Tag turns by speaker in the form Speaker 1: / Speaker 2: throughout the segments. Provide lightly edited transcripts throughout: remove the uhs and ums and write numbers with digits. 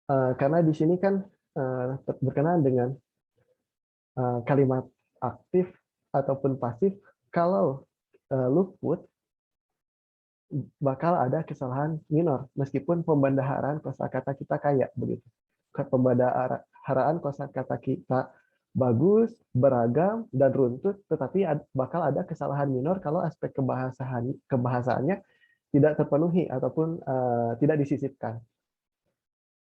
Speaker 1: Karena di sini kan berkenaan dengan kalimat aktif ataupun pasif, kalau luput bakal ada kesalahan minor meskipun pembendaharaan kosakata kita kaya begitu. Pembendaharaan kosakata kita bagus, beragam dan runtut, tetapi bakal ada kesalahan minor kalau aspek kebahasaannya tidak terpenuhi ataupun tidak disisipkan.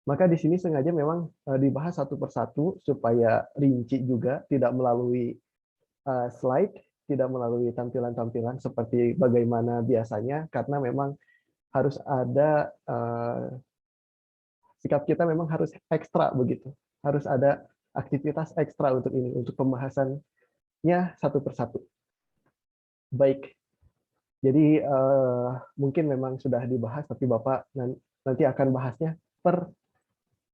Speaker 1: Maka di sini sengaja memang dibahas satu persatu supaya rinci juga, tidak melalui slide, tidak melalui tampilan-tampilan seperti bagaimana biasanya, karena memang harus ada sikap kita memang harus ekstra begitu. Harus ada aktivitas ekstra untuk ini, untuk pembahasannya satu persatu. Baik, jadi mungkin memang sudah dibahas, tapi Bapak nanti akan bahasnya per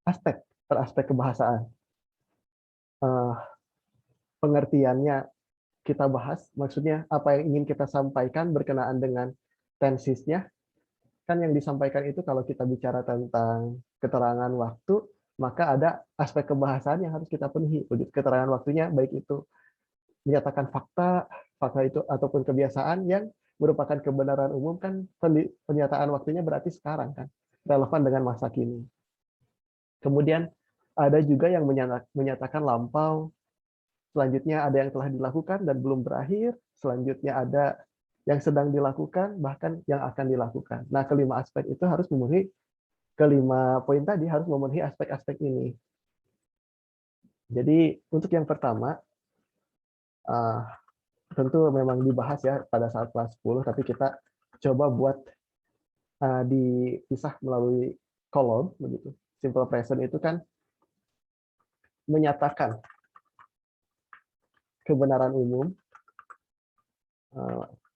Speaker 1: aspek kebahasaan. Pengertiannya kita bahas, maksudnya apa yang ingin kita sampaikan berkenaan dengan tensisnya. Kan yang disampaikan itu kalau kita bicara tentang keterangan waktu, maka ada aspek kebahasaan yang harus kita penuhi. Keterangan waktunya baik itu menyatakan fakta itu ataupun kebiasaan yang merupakan kebenaran umum, kan pernyataan waktunya berarti sekarang kan, relevan dengan masa kini. Kemudian ada juga yang menyatakan lampau, selanjutnya ada yang telah dilakukan dan belum berakhir, selanjutnya ada yang sedang dilakukan, bahkan yang akan dilakukan. Nah, kelima aspek itu harus memenuhi, kelima poin tadi harus memenuhi aspek-aspek ini. Jadi untuk yang pertama, tentu memang dibahas ya pada saat kelas 10, tapi kita coba buat dipisah melalui kolom begitu. Simple present itu kan menyatakan kebenaran umum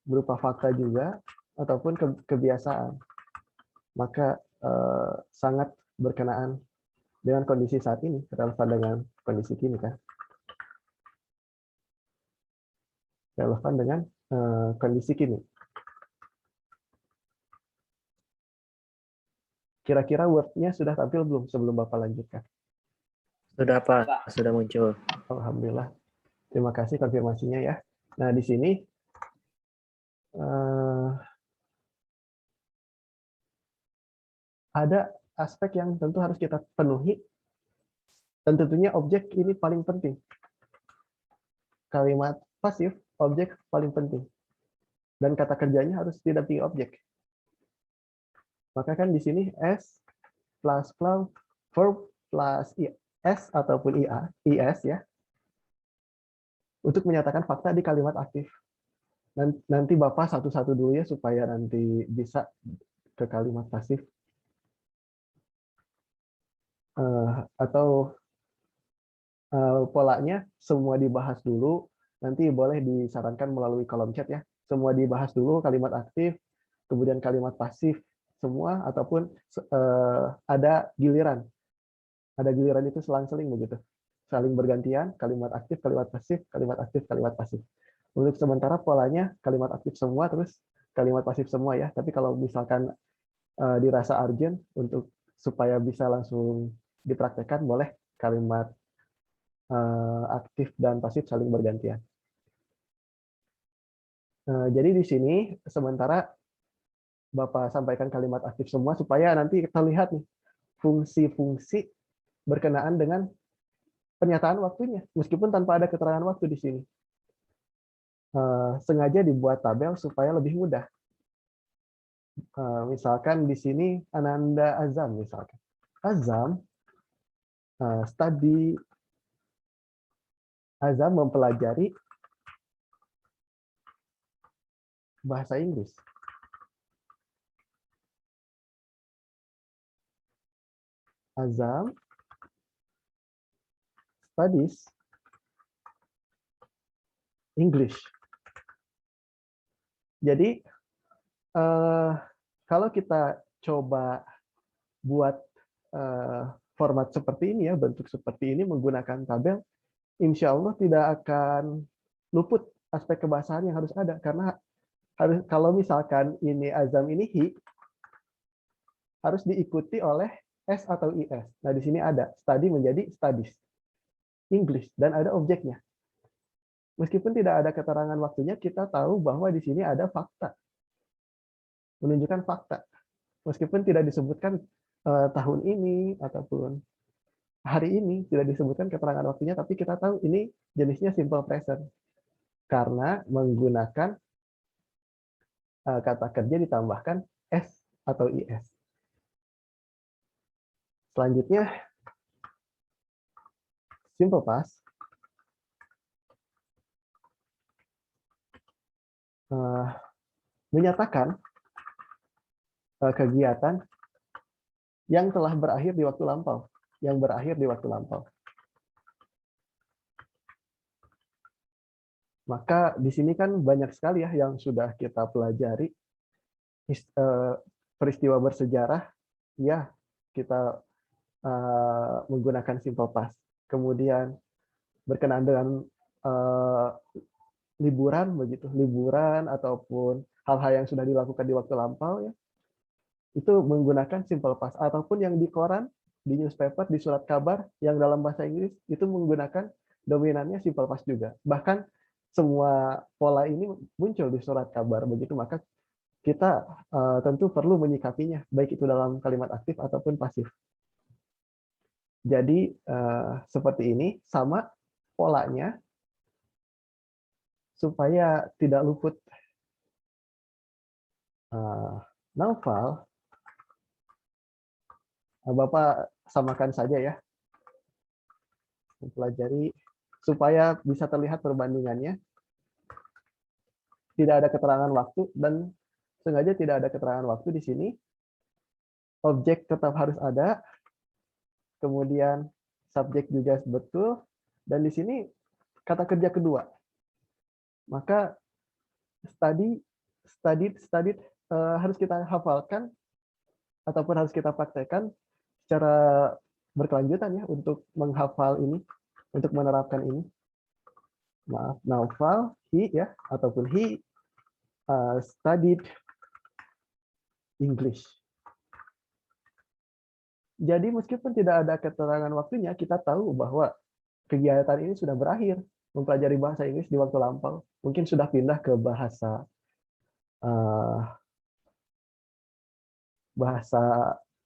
Speaker 1: berupa fakta juga ataupun kebiasaan. Maka sangat berkenaan dengan kondisi saat ini, relevan dengan kondisi kini kan. Relevan dengan kondisi kini. Kira-kira Word-nya sudah tampil belum sebelum Bapak lanjutkan?
Speaker 2: Sudah Pak, sudah muncul.
Speaker 1: Alhamdulillah. Terima kasih konfirmasinya ya. Nah, di sini ada aspek yang tentu harus kita penuhi, dan tentunya objek ini paling penting. Kalimat pasif, objek paling penting. Dan kata kerjanya harus didampingi objek. Maka kan di sini S plus verb plus IS ataupun IS ya, untuk menyatakan fakta di kalimat aktif. Nanti Bapak satu-satu dulu ya, supaya nanti bisa ke kalimat pasif. Atau polanya semua dibahas dulu, nanti boleh disarankan melalui kolom chat ya. Semua dibahas dulu kalimat aktif, kemudian kalimat pasif semua, ataupun ada giliran. Ada giliran itu selang-seling begitu. Saling bergantian, kalimat aktif, kalimat pasif, kalimat aktif, kalimat pasif. Untuk sementara polanya kalimat aktif semua, terus kalimat pasif semua ya. Tapi kalau misalkan dirasa urgent untuk supaya bisa langsung dipraktekkan, boleh kalimat aktif dan pasif saling bergantian. Jadi di sini sementara Bapak sampaikan kalimat aktif semua supaya nanti kita lihat nih fungsi-fungsi berkenaan dengan pernyataan waktunya, meskipun tanpa ada keterangan waktu di sini. Sengaja dibuat tabel supaya lebih mudah. Misalkan di sini Ananda Azam misalkan. Azam Azam mempelajari bahasa Inggris. Azam studies English. Jadi kalau kita coba buat format seperti ini ya, bentuk seperti ini menggunakan tabel, insya Allah tidak akan luput aspek kebahasaan yang harus ada, karena harus, kalau misalkan ini Azam ini he, harus diikuti oleh S atau IS. Nah, di sini ada study menjadi studies. English, dan ada objeknya. Meskipun tidak ada keterangan waktunya, kita tahu bahwa di sini ada fakta. Menunjukkan fakta. Meskipun tidak disebutkan tahun ini ataupun hari ini, tidak disebutkan keterangan waktunya, tapi kita tahu ini jenisnya simple present. Karena menggunakan kata kerja ditambahkan S atau IS. Selanjutnya, simple past. Menyatakan kegiatan yang telah berakhir di waktu lampau. Yang berakhir di waktu lampau. Maka di sini kan banyak sekali ya yang sudah kita pelajari. Peristiwa bersejarah, ya kita menggunakan simple past. Kemudian berkenaan dengan liburan begitu, liburan ataupun hal-hal yang sudah dilakukan di waktu lampau ya, itu menggunakan simple past. Ataupun yang di koran, di newspaper, di surat kabar yang dalam bahasa Inggris itu menggunakan dominannya simple past juga. Bahkan semua pola ini muncul di surat kabar begitu, maka kita tentu perlu menyikapinya, baik itu dalam kalimat aktif ataupun pasif. Jadi seperti ini, sama polanya supaya tidak luput Naufal. Bapak samakan saja ya, mempelajari supaya bisa terlihat perbandingannya. Tidak ada keterangan waktu dan sengaja tidak ada keterangan waktu di sini. Objek tetap harus ada, kemudian subjek juga betul, dan di sini kata kerja kedua. Maka studied harus kita hafalkan ataupun harus kita praktekkan secara berkelanjutan ya untuk menghafal ini, untuk menerapkan ini. Maaf, Naufal, he ya, ataupun he studied English. Jadi meskipun tidak ada keterangan waktunya, kita tahu bahwa kegiatan ini sudah berakhir, mempelajari bahasa Inggris di waktu lampau. Mungkin sudah pindah ke bahasa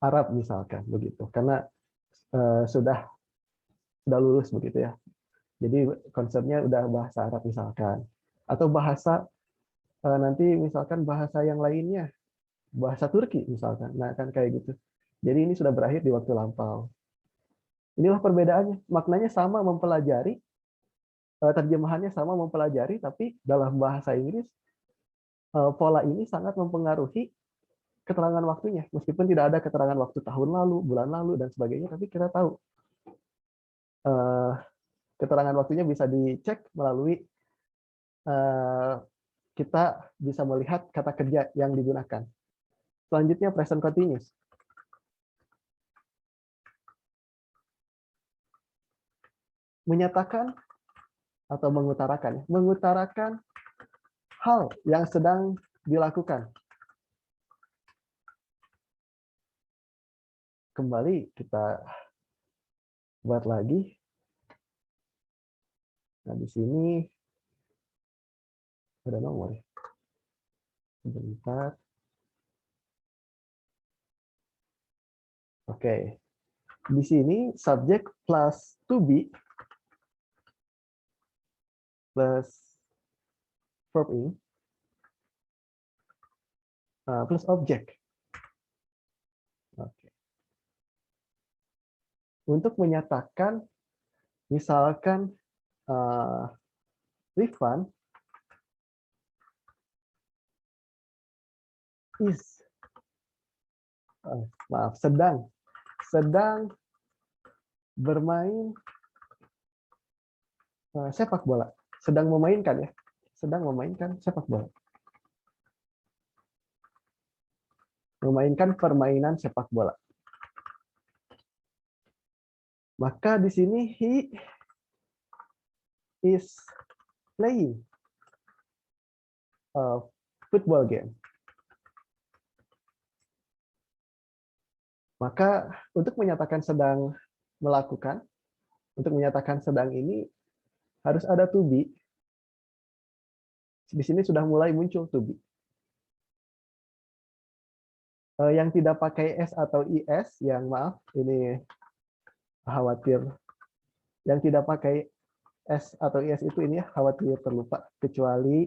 Speaker 1: Arab misalkan begitu, karena sudah lulus begitu ya. Jadi konsepnya udah bahasa Arab misalkan, atau bahasa nanti misalkan bahasa yang lainnya, bahasa Turki misalkan. Nah kan kayak gitu. Jadi ini sudah berakhir di waktu lampau. Inilah perbedaannya. Maknanya sama mempelajari, terjemahannya sama mempelajari, tapi dalam bahasa Inggris pola ini sangat mempengaruhi keterangan waktunya. Meskipun tidak ada keterangan waktu tahun lalu, bulan lalu, dan sebagainya, tapi kita tahu keterangan waktunya bisa dicek melalui kita bisa melihat kata kerja yang digunakan. Selanjutnya present continuous. Menyatakan atau mengutarakan. Mengutarakan hal yang sedang dilakukan. Kembali kita buat lagi. Nah, di sini ada nomor. Sebentar. Oke. Di sini subjek plus to be plus verb in plus objek. Oke. Untuk menyatakan, misalkan Rifan is sedang bermain sepak bola. Sedang memainkan ya. Sedang memainkan sepak bola. Memainkan permainan sepak bola. Maka di sini he is playing a football game. Maka untuk menyatakan sedang melakukan, untuk menyatakan sedang ini harus ada to be. Di sini sudah mulai muncul to be. Yang tidak pakai s atau is, yang maaf, ini khawatir. Yang tidak pakai s atau is itu ini khawatir terlupa, kecuali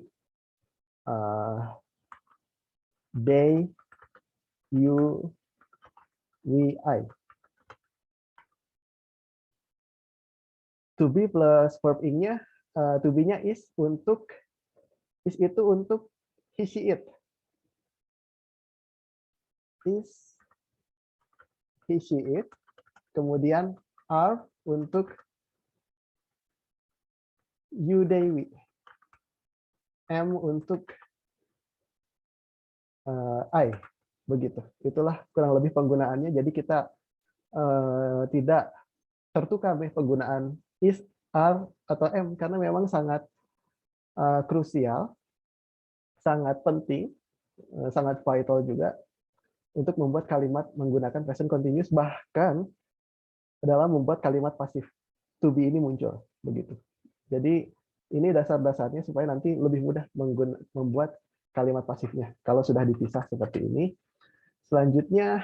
Speaker 1: they, you, we, I. To be plus verb ing-nya, to be-nya is itu untuk he, she, it. Is, he, she, it. Kemudian are untuk you, they, we. Am untuk I. Begitu. Itulah kurang lebih penggunaannya. Jadi kita tidak tertukar nih penggunaan is, are, atau am, karena memang sangat krusial, sangat penting, sangat vital juga untuk membuat kalimat menggunakan present continuous, bahkan dalam membuat kalimat pasif to be ini muncul. Begitu. Jadi ini dasar-dasarnya supaya nanti lebih mudah membuat kalimat pasifnya kalau sudah dipisah seperti ini. Selanjutnya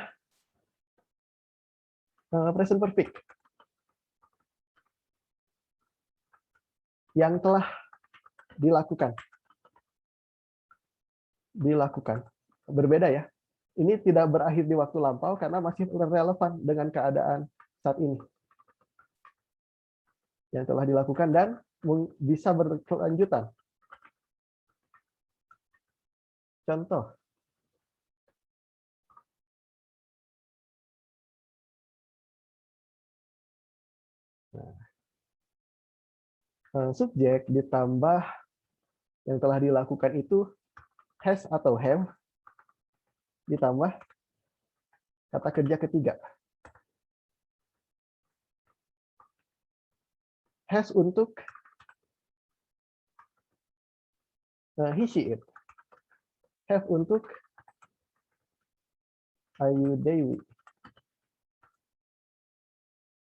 Speaker 1: present perfect yang telah dilakukan. Berbeda ya. Ini tidak berakhir di waktu lampau karena masih relevan dengan keadaan saat ini. Yang telah dilakukan dan bisa berkelanjutan. Contoh. Subjek ditambah yang telah dilakukan itu has atau have ditambah kata kerja ketiga. Has untuk he, she, it. Have untuk are you, they, we.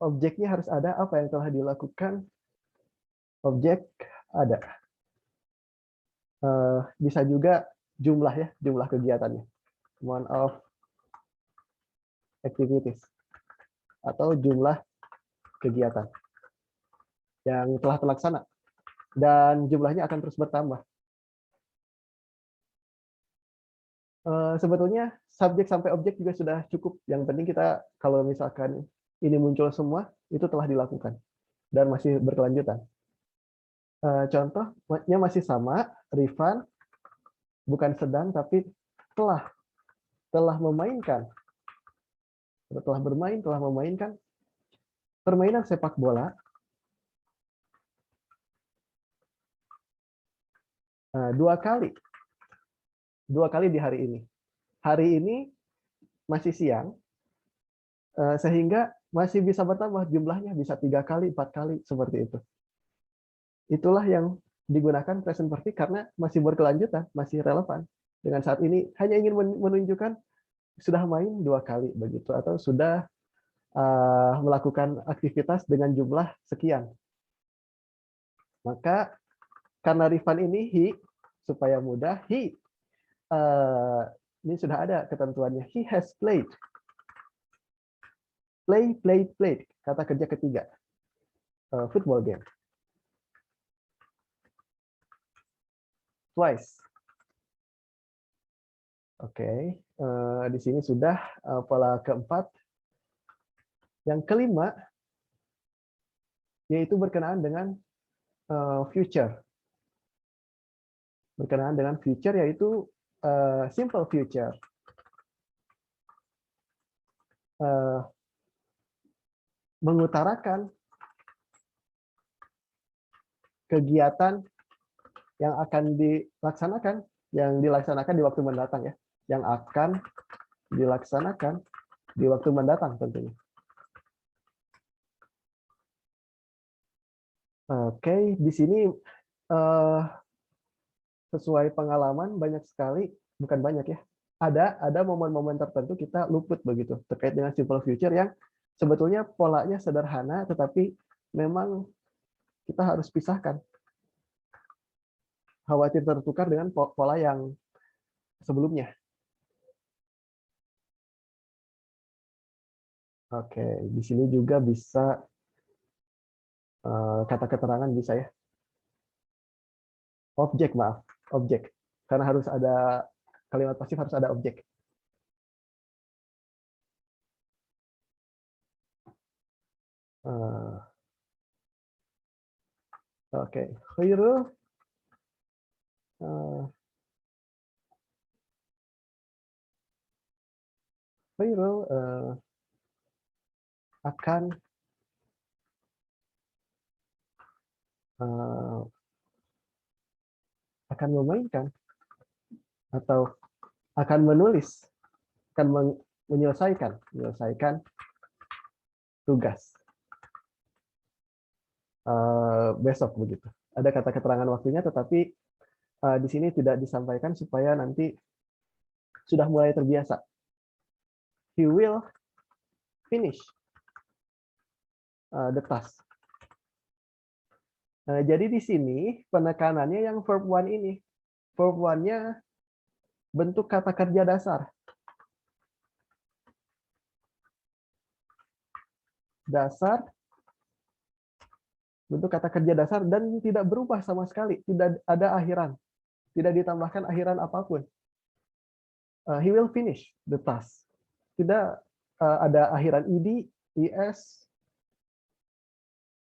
Speaker 1: Objeknya harus ada, apa yang telah dilakukan. Objek ada. Bisa juga jumlah ya, jumlah kegiatannya. Amount of activities. Atau jumlah kegiatan yang telah terlaksana. Dan jumlahnya akan terus bertambah. Sebetulnya subjek sampai objek juga sudah cukup. Yang penting kita kalau misalkan ini muncul semua, itu telah dilakukan. Dan masih berkelanjutan. Contohnya masih sama, Rifan bukan sedang tapi telah memainkan, telah bermain, telah memainkan permainan sepak bola 2 kali di hari ini. Hari ini masih siang, sehingga masih bisa bertambah jumlahnya, bisa 3 kali, 4 kali, seperti itu. Itulah yang digunakan present perfect karena masih berkelanjutan, masih relevan. Dengan saat ini hanya ingin menunjukkan sudah main 2 kali begitu, atau sudah melakukan aktivitas dengan jumlah sekian. Maka karena Rifan ini he, supaya mudah, he ini sudah ada ketentuannya. He has played. Played. Kata kerja ketiga. Football game. Twice. Oke, di sini sudah pola keempat. Yang kelima, yaitu berkenaan dengan future. Berkenaan dengan future, yaitu simple future. Mengutarakan kegiatan yang akan dilaksanakan, di waktu mendatang ya, yang akan dilaksanakan di waktu mendatang tentunya. Oke, di sini sesuai pengalaman banyak sekali, bukan banyak ya, ada momen-momen tertentu kita luput begitu terkait dengan simple future yang sebetulnya polanya sederhana, tetapi memang kita harus pisahkan. Khawatir tertukar dengan pola yang sebelumnya. Oke, di sini juga bisa kata keterangan bisa ya. Objek, maaf, objek. Karena harus ada kalimat pasif, harus ada objek. Oke, Khairul akan memainkan atau akan menulis, akan menyelesaikan tugas besok begitu. Ada kata keterangan waktunya, tetapi di sini tidak disampaikan supaya nanti sudah mulai terbiasa. He will finish the task. Nah, jadi di sini penekanannya yang verb one ini. Verb one-nya bentuk kata kerja dasar. Bentuk kata kerja dasar dan tidak berubah sama sekali, tidak ada akhiran, tidak ditambahkan akhiran apapun. He will finish the task. Tidak ada akhiran ed, es,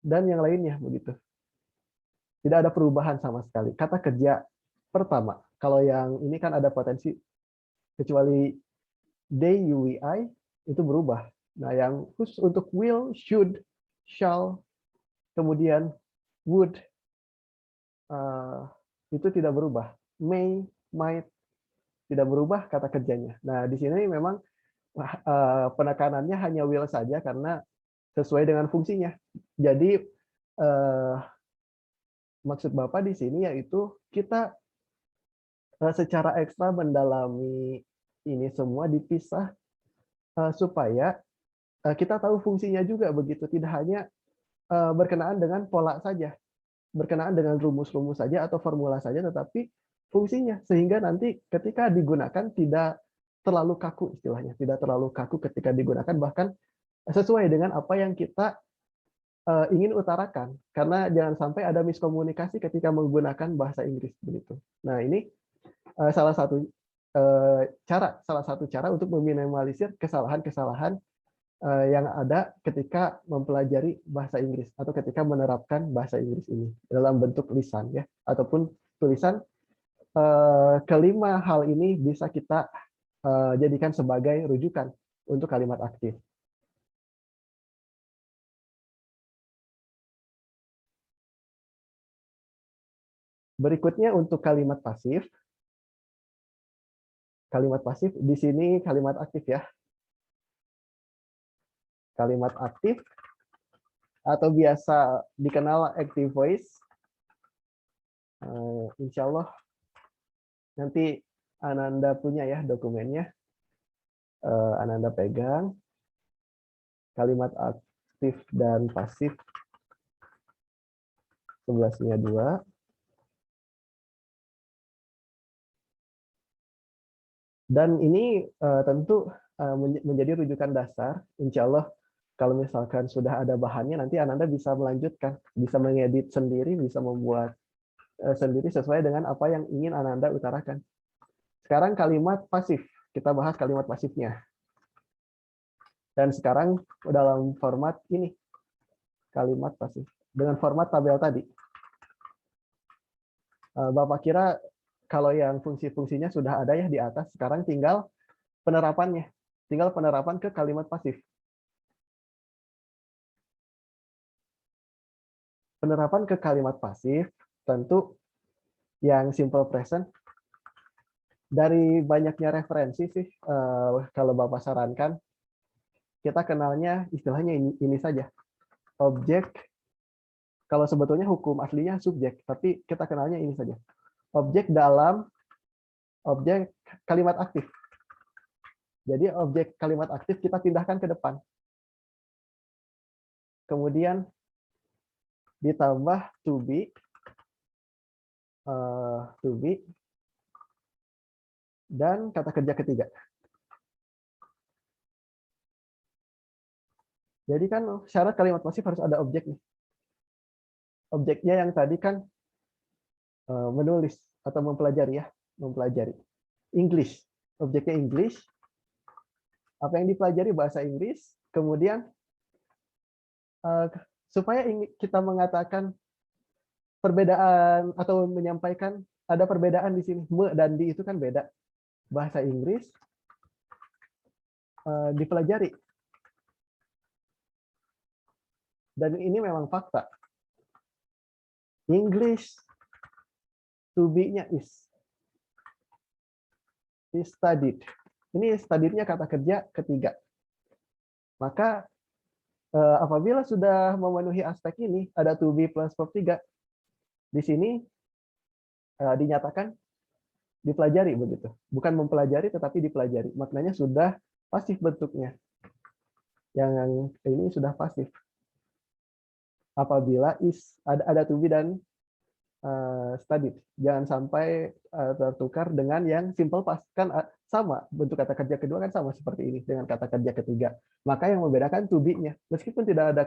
Speaker 1: dan yang lainnya begitu. Tidak ada perubahan sama sekali. Kata kerja pertama, kalau yang ini kan ada potensi, kecuali they, you, we, I, itu berubah. Nah, yang khusus untuk will, should, shall, kemudian would, itu tidak berubah. May, might, tidak berubah kata kerjanya. Nah, di sini memang penekanannya hanya will saja karena sesuai dengan fungsinya. Jadi maksud Bapak di sini yaitu kita secara ekstra mendalami ini semua dipisah supaya kita tahu fungsinya juga begitu, tidak hanya berkenaan dengan pola saja, berkenaan dengan rumus-rumus saja atau formula saja, tetapi fungsinya sehingga nanti ketika digunakan tidak terlalu kaku istilahnya, tidak terlalu kaku ketika digunakan, bahkan sesuai dengan apa yang kita ingin utarakan, karena jangan sampai ada miskomunikasi ketika menggunakan bahasa Inggris begitu. Nah, ini salah satu cara untuk meminimalisir kesalahan-kesalahan yang ada ketika mempelajari bahasa Inggris atau ketika menerapkan bahasa Inggris ini dalam bentuk lisan ya ataupun tulisan. Kelima hal ini bisa kita jadikan sebagai rujukan untuk kalimat aktif. Berikutnya untuk kalimat pasif. Kalimat pasif di sini kalimat aktif ya. Kalimat aktif atau biasa dikenal active voice. Insya Allah nanti Ananda punya ya dokumennya. Ananda pegang. Kalimat aktif dan pasif 11-nya 2. Dan ini tentu menjadi rujukan dasar. Insya Allah kalau misalkan sudah ada bahannya, nanti Ananda bisa melanjutkan, bisa mengedit sendiri, bisa membuat sendiri sesuai dengan apa yang ingin Ananda utarakan. Sekarang kalimat pasif. Kita bahas kalimat pasifnya. Dan sekarang dalam format ini. Kalimat pasif. Dengan format tabel tadi. Bapak kira kalau yang fungsi-fungsinya sudah ada ya di atas, sekarang tinggal penerapannya. Tinggal penerapan ke kalimat pasif. Penerapan ke kalimat pasif, tentu yang simple present, dari banyaknya referensi sih, kalau Bapak sarankan, kita kenalnya istilahnya ini saja. Objek, kalau sebetulnya hukum aslinya subjek, tapi kita kenalnya ini saja. Objek dalam objek kalimat aktif. Jadi objek kalimat aktif kita pindahkan ke depan. Kemudian ditambah to be, dan kata kerja ketiga. Jadi kan syarat kalimat pasif harus ada objek nih. Objeknya yang tadi kan menulis atau mempelajari ya, mempelajari. English, objeknya English. Apa yang dipelajari bahasa Inggris. Kemudian supaya kita mengatakan perbedaan atau menyampaikan ada perbedaan di sini, me dan di itu kan beda. Bahasa Inggris dipelajari. Dan ini memang fakta. English to be-nya is studied. Ini studied-nya kata kerja ketiga. Maka apabila sudah memenuhi aspek ini, ada to be plus verb 3. Di sini dinyatakan dipelajari begitu. Bukan mempelajari tetapi dipelajari. Maknanya sudah pasif bentuknya. Yang ini sudah pasif. Apabila is ada to be dan studied. Jangan sampai tertukar dengan yang simple past. Kan sama, bentuk kata kerja kedua kan sama seperti ini dengan kata kerja ketiga. Maka yang membedakan to be-nya. Meskipun tidak ada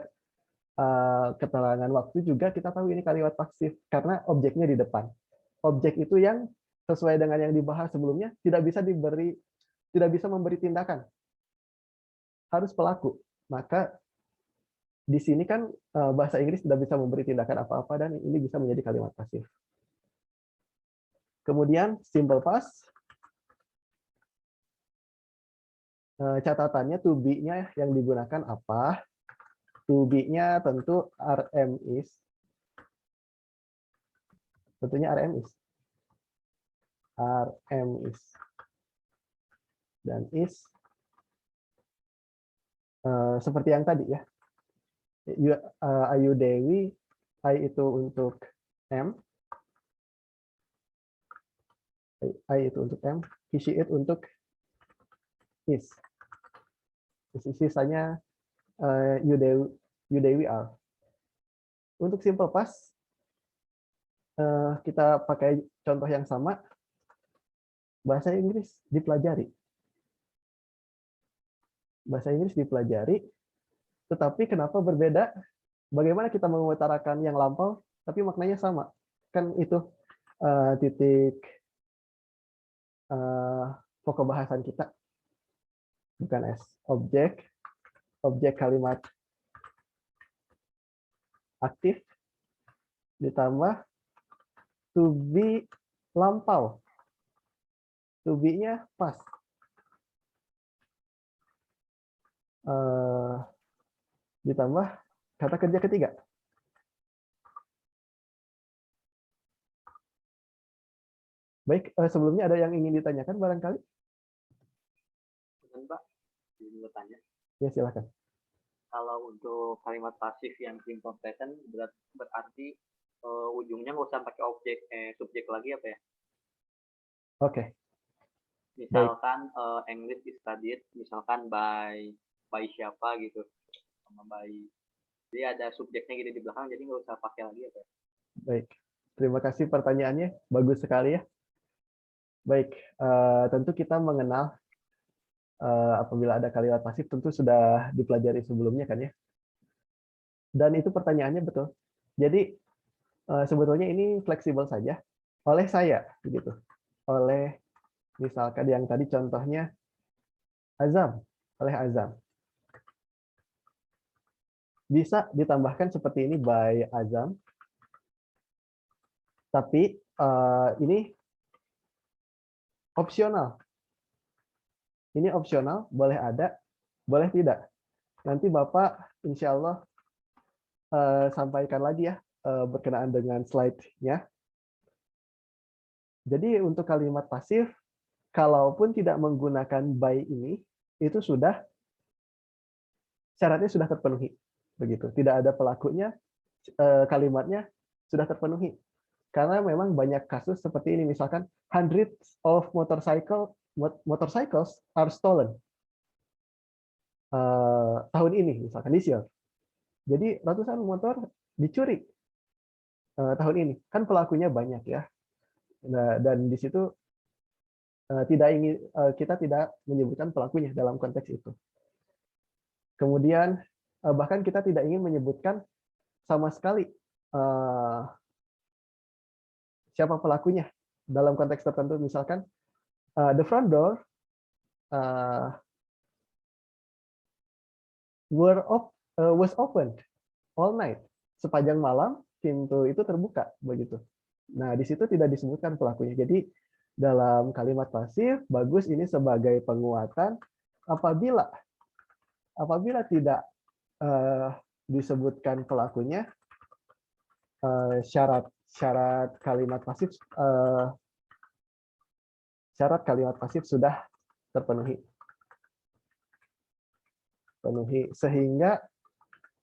Speaker 1: keterangan waktu juga kita tahu ini kalimat pasif karena objeknya di depan. Objek itu yang sesuai dengan yang dibahas sebelumnya tidak bisa memberi tindakan. Harus pelaku. Maka di sini kan bahasa Inggris tidak bisa memberi tindakan apa-apa dan ini bisa menjadi kalimat pasif. Kemudian simple past. Catatannya to be-nya yang digunakan apa? To be-nya tentu RM is. Tentunya RM is. RM is. Dan is seperti yang tadi ya. Ayu Dewi, I itu untuk M. I itu untuk M. He, she, it untuk is. Sisanya you Dewi are. Untuk simple past, kita pakai contoh yang sama. Bahasa Inggris dipelajari. Bahasa Inggris dipelajari, tetapi kenapa berbeda? Bagaimana kita mengutarakan yang lampau, tapi maknanya sama? Kan itu titik pokok bahasan kita. Bukan S. Objek kalimat aktif ditambah to be lampau. To be-nya pas. Ditambah kata kerja ketiga. Baik, sebelumnya ada yang ingin ditanyakan barangkali?
Speaker 3: Pak, ingin bertanya.
Speaker 1: Ya, silakan.
Speaker 3: Kalau untuk kalimat pasif yang simple present berarti ujungnya nggak usah pakai objek subjek lagi apa ya?
Speaker 1: Oke.
Speaker 3: Misalkan English is studied, misalkan by siapa gitu, sama by. Jadi ada subjeknya gitu di belakang, jadi nggak usah pakai lagi apa ya?
Speaker 1: Baik. Terima kasih pertanyaannya, bagus sekali ya. Baik, tentu kita mengenal apabila ada kalimat pasif tentu sudah dipelajari sebelumnya kan ya. Dan itu pertanyaannya betul. Jadi sebetulnya ini fleksibel saja oleh saya begitu. Oleh misalkan yang tadi contohnya Azam, oleh Azam. Bisa ditambahkan seperti ini by Azam. Tapi ini opsional. Ini opsional, boleh ada, boleh tidak. Nanti Bapak insya Allah sampaikan lagi ya berkenaan dengan slide-nya. Jadi untuk kalimat pasif, kalaupun tidak menggunakan by ini, itu sudah syaratnya sudah terpenuhi. Begitu. Tidak ada pelakunya, kalimatnya sudah terpenuhi. Karena memang banyak kasus seperti ini, misalkan hundreds of motorcycles are stolen. tahun ini, misalkan this year. Jadi ratusan motor dicuri tahun ini. Kan pelakunya banyak ya. Nah, dan di situ kita tidak menyebutkan pelakunya dalam konteks itu. Kemudian bahkan kita tidak ingin menyebutkan sama sekali siapa pelakunya dalam konteks tertentu. Misalkan the front door was opened all night. Sepanjang malam pintu itu terbuka begitu. Nah, di situ tidak disebutkan pelakunya. Jadi dalam kalimat pasif bagus ini sebagai penguatan apabila tidak disebutkan pelakunya, syarat kalimat pasif sudah terpenuhi.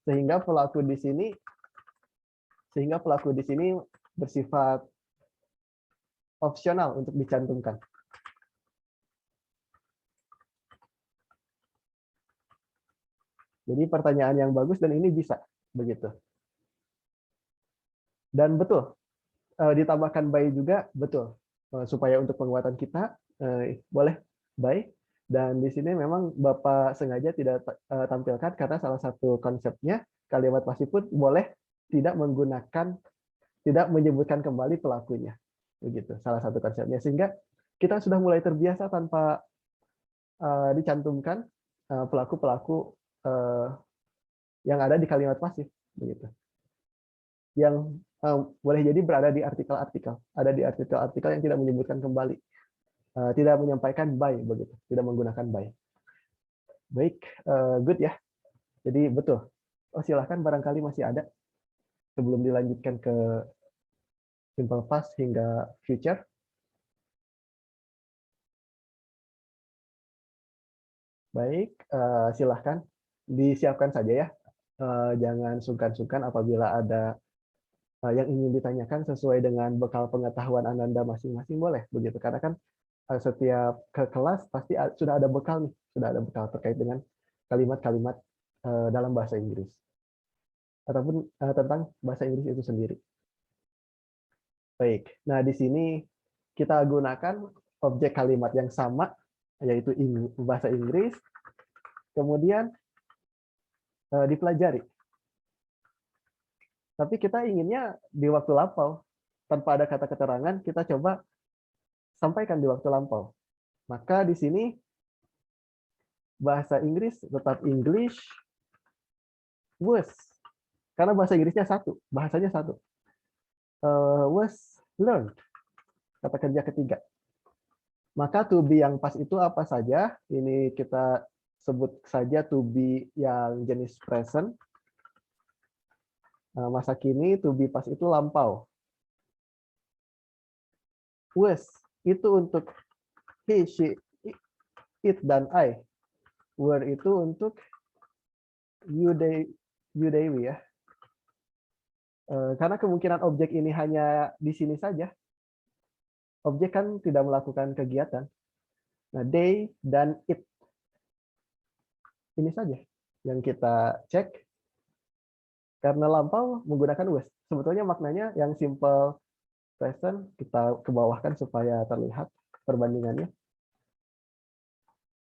Speaker 1: Sehingga pelaku di sini bersifat opsional untuk dicantumkan. Jadi pertanyaan yang bagus dan ini bisa begitu. Dan betul ditambahkan by juga betul supaya untuk penguatan kita boleh by. Dan di sini memang Bapak sengaja tidak tampilkan karena salah satu konsepnya kalimat pasif pun boleh tidak menyebutkan kembali pelakunya. Begitu, salah satu konsepnya. Sehingga kita sudah mulai terbiasa tanpa dicantumkan pelaku-pelaku yang ada di kalimat pasif. Begitu. Yang boleh jadi berada di artikel-artikel. Ada di artikel-artikel yang tidak menyebutkan kembali. Tidak menyampaikan by begitu, tidak menggunakan by. Baik, good ya. Jadi betul. Silahkan barangkali masih ada sebelum dilanjutkan ke simple past hingga future. Baik, silahkan disiapkan saja ya. Jangan sungkan-sungkan apabila ada yang ingin ditanyakan sesuai dengan bekal pengetahuan Anda masing-masing boleh begitu. Karena kan setiap ke kelas pasti sudah ada bekal nih, sudah ada bekal terkait dengan kalimat-kalimat dalam bahasa Inggris ataupun tentang bahasa Inggris itu sendiri. Baik, nah di sini kita gunakan objek kalimat yang sama yaitu bahasa Inggris, kemudian dipelajari. Tapi kita inginnya di waktu lampau tanpa ada kata keterangan, kita coba sampaikan di waktu lampau. Maka di sini bahasa Inggris tetap English was, karena bahasa Inggrisnya satu, bahasanya satu. Was learned, kata kerja ketiga. Maka to be yang pas itu apa saja? Ini kita sebut saja to be yang jenis present. Masa kini to be pas itu lampau. Was itu untuk he, she, it, dan I. Were itu untuk you, they, we ya. Karena kemungkinan objek ini hanya di sini saja. Objek kan tidak melakukan kegiatan. Nah, they dan it. Ini saja yang kita cek. Karena lampau menggunakan was. Sebetulnya maknanya yang simple present kita kebawahkan supaya terlihat perbandingannya.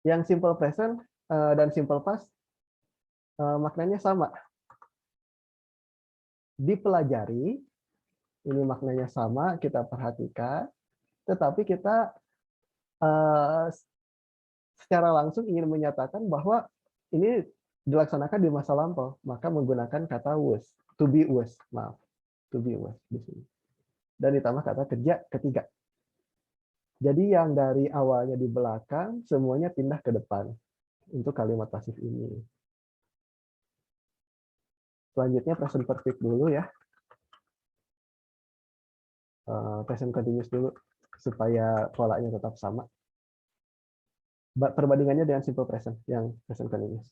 Speaker 1: Yang simple present dan simple past maknanya sama. Dipelajari, ini maknanya sama, kita perhatikan, tetapi kita secara langsung ingin menyatakan bahwa ini dilaksanakan di masa lampau, maka menggunakan kata was, to be was, maaf, to be was di sini. Dan ditambah kata kerja ketiga. Jadi yang dari awalnya di belakang, semuanya pindah ke depan untuk kalimat pasif ini. Selanjutnya present perfect dulu ya. Present continuous dulu, supaya polanya tetap sama. Perbandingannya dengan simple present, yang present continuous.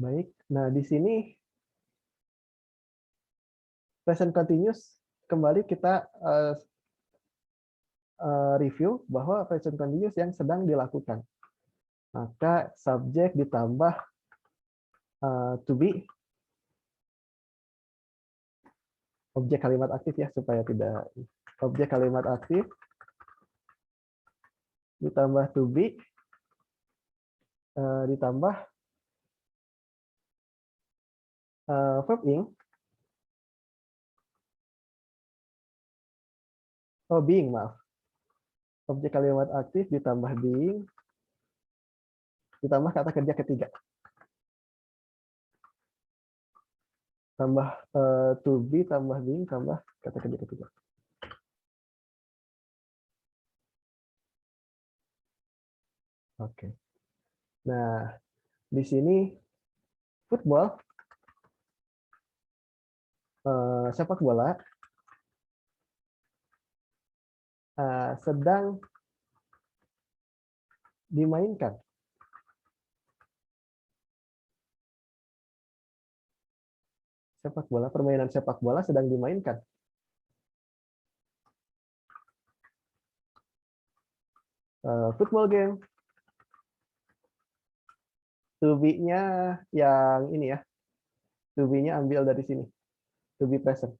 Speaker 1: Baik, nah di sini present continuous kembali kita review bahwa present continuous yang sedang dilakukan. Maka subjek ditambah to be, objek kalimat aktif ya, supaya tidak, objek kalimat aktif ditambah to be, ditambah verb ing, being, maaf. Objek kalimat aktif ditambah being, ditambah kata kerja ketiga. Tambah to be, tambah being, tambah kata kerja ketiga. Oke. Nah, di sini football, sepak bola, sedang dimainkan. Sepak bola, permainan sepak bola sedang dimainkan. Football game. To be-nya yang ini ya. To be-nya ambil dari sini. To be present.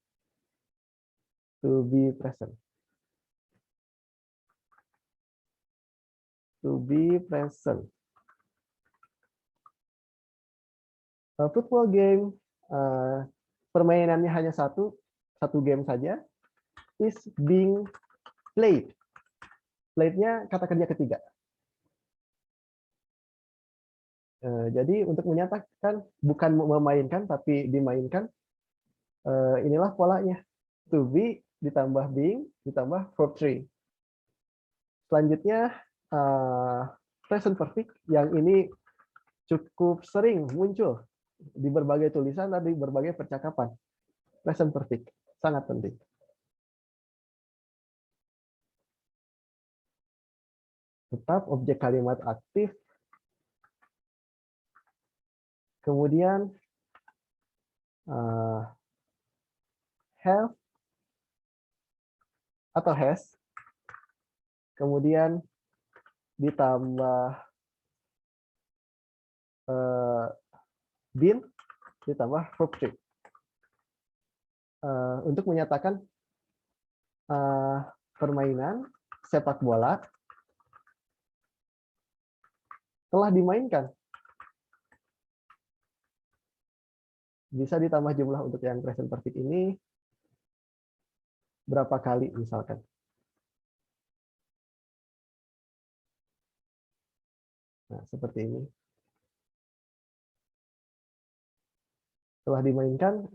Speaker 1: To be present. To be present. Football game, permainannya hanya satu game saja, is being played. Played-nya kata kerja ketiga. Jadi untuk menyatakan bukan memainkan tapi dimainkan, inilah polanya. To be ditambah being ditambah verb 3. Selanjutnya present perfect yang ini cukup sering muncul di berbagai tulisan dan di berbagai percakapan. Present perfect sangat penting. Tetap objek kalimat aktif. Kemudian have atau has. Kemudian ditambah been ditambah verb 3. Untuk menyatakan permainan sepak bola telah dimainkan. Bisa ditambah jumlah untuk yang present perfect ini berapa kali misalkan. Nah, seperti ini. Telah dimainkan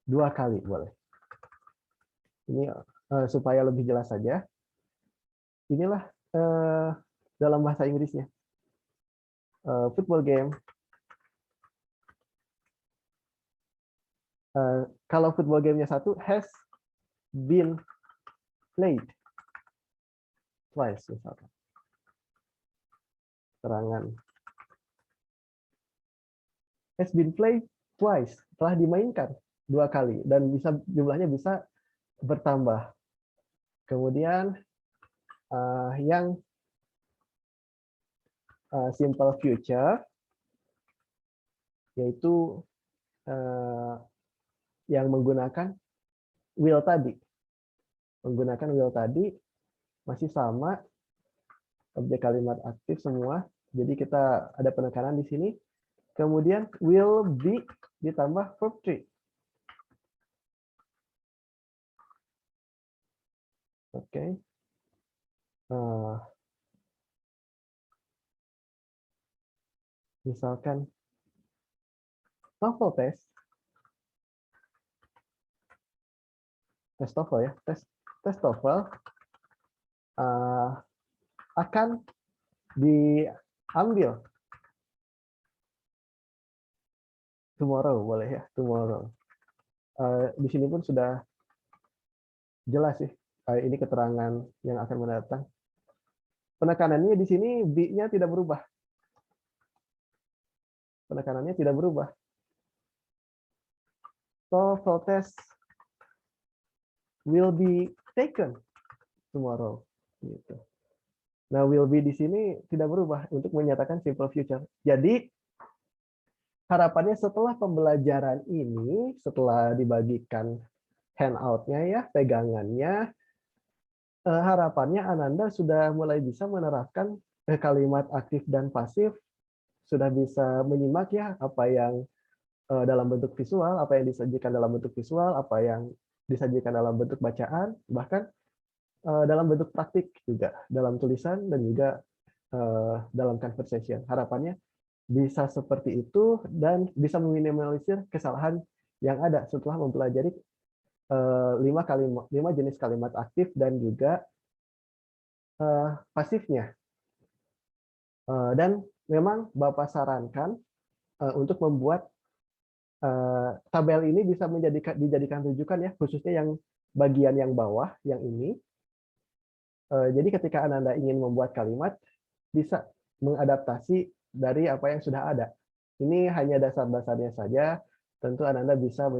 Speaker 1: 2 kali boleh. Ini supaya lebih jelas saja. Inilah dalam bahasa Inggrisnya. Football game. Kalau football gamenya satu, has been played twice misalkan. Terangan. Has been played twice, telah dimainkan 2 kali dan bisa jumlahnya bisa bertambah. Kemudian yang simple future yaitu yang menggunakan will tadi. Menggunakan will tadi masih sama objek kalimat aktif semua. Jadi kita ada penekanan di sini. Kemudian will be ditambah verb 3. Oke. Misalkan TOEFL tes TOEFL ya, tes TOEFL akan diambil tomorrow, boleh ya, tomorrow. Di sini pun sudah jelas sih, ini keterangan yang akan mendatang. Penekanannya di sini B-nya tidak berubah. Penekanannya tidak berubah. TOEFL test will be taken tomorrow. Gitu. Nah, will be di sini tidak berubah untuk menyatakan simple future. Jadi, harapannya setelah pembelajaran ini, setelah dibagikan handout-nya ya, pegangannya, harapannya Ananda sudah mulai bisa menerapkan kalimat aktif dan pasif, sudah bisa menyimak ya apa yang dalam bentuk visual, apa yang disajikan dalam bentuk visual, apa yang disajikan dalam bentuk bacaan, bahkan dalam bentuk praktik juga, dalam tulisan dan juga dalam conversation. Harapannya bisa seperti itu dan bisa meminimalisir kesalahan yang ada setelah mempelajari 5 jenis kalimat aktif dan juga pasifnya. Dan memang Bapak sarankan untuk membuat tabel ini bisa dijadikan rujukan ya, khususnya yang bagian yang bawah, yang ini. Jadi ketika Ananda ingin membuat kalimat, bisa mengadaptasi dari apa yang sudah ada. Ini hanya dasar-dasarnya saja, tentu Ananda bisa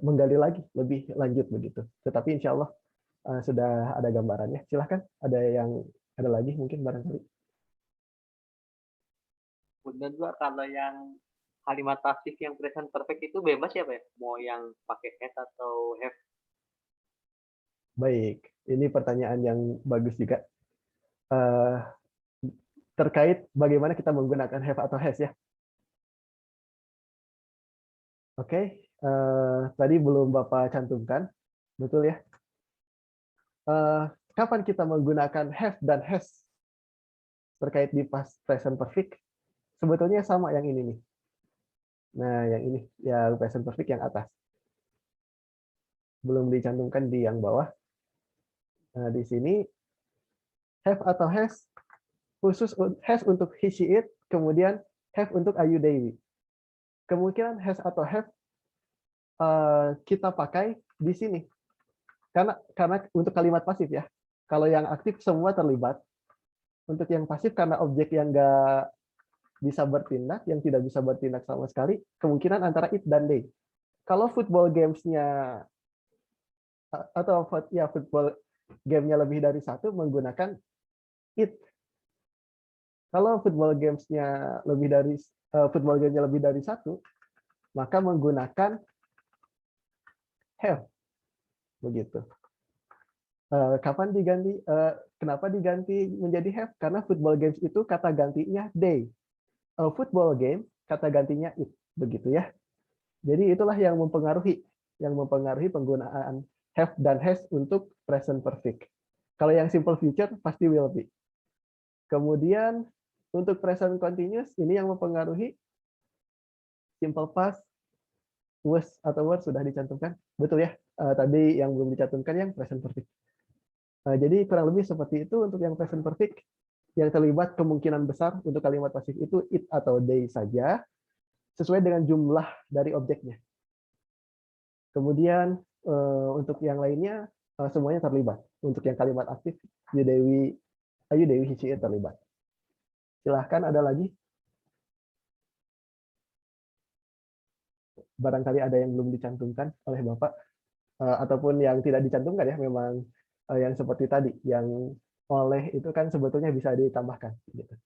Speaker 1: menggali lagi, lebih lanjut begitu. Tetapi insya Allah sudah ada gambarannya. Silahkan, ada lagi mungkin barangkali.
Speaker 3: Kemudian juga kalau yang kalimat pasif yang present perfect itu bebas ya Pak ya? Mau yang pakai has atau have?
Speaker 1: Baik, ini pertanyaan yang bagus juga. Terkait bagaimana kita menggunakan have atau has ya. Oke, tadi belum Bapak cantumkan, betul ya? Kapan kita menggunakan have dan has terkait di past present perfect? Sebetulnya sama yang ini nih. Nah, yang ini, yang present perfect yang atas. Belum dicantumkan di yang bawah. Nah, di sini have atau has, khusus has untuk he, she, it, kemudian have untuk are you, they, we. Kemungkinan has atau have kita pakai di sini. Karena untuk kalimat pasif ya. Kalau yang aktif semua terlibat. Untuk yang pasif karena objek yang nggak bisa bertindak, yang tidak bisa bertindak sama sekali, kemungkinan antara it dan they. Kalau football games-nya atau ya football game-nya lebih dari satu menggunakan it. Kalau football game-nya lebih dari satu, maka menggunakan have. Begitu. Kapan diganti? Kenapa diganti menjadi have? Karena football games itu kata gantinya they. Football game kata gantinya it. Begitu ya. Jadi itulah yang mempengaruhi penggunaan have dan has untuk present perfect. Kalau yang simple future pasti will be. Kemudian untuk present continuous ini yang mempengaruhi simple past, was atau were sudah dicantumkan. Betul ya? Tadi yang belum dicantumkan yang present perfect. Jadi kurang lebih seperti itu untuk yang present perfect. Yang terlibat kemungkinan besar untuk kalimat pasif itu it atau they saja, sesuai dengan jumlah dari objeknya. Kemudian untuk yang lainnya semuanya terlibat. Untuk yang kalimat aktif, you, Dewi, he, she, it terlibat. Silahkan ada lagi. Barangkali ada yang belum dicantumkan oleh Bapak. Ataupun yang tidak dicantumkan ya, memang yang seperti tadi, yang oleh itu kan sebetulnya bisa ditambahkan. Gitu.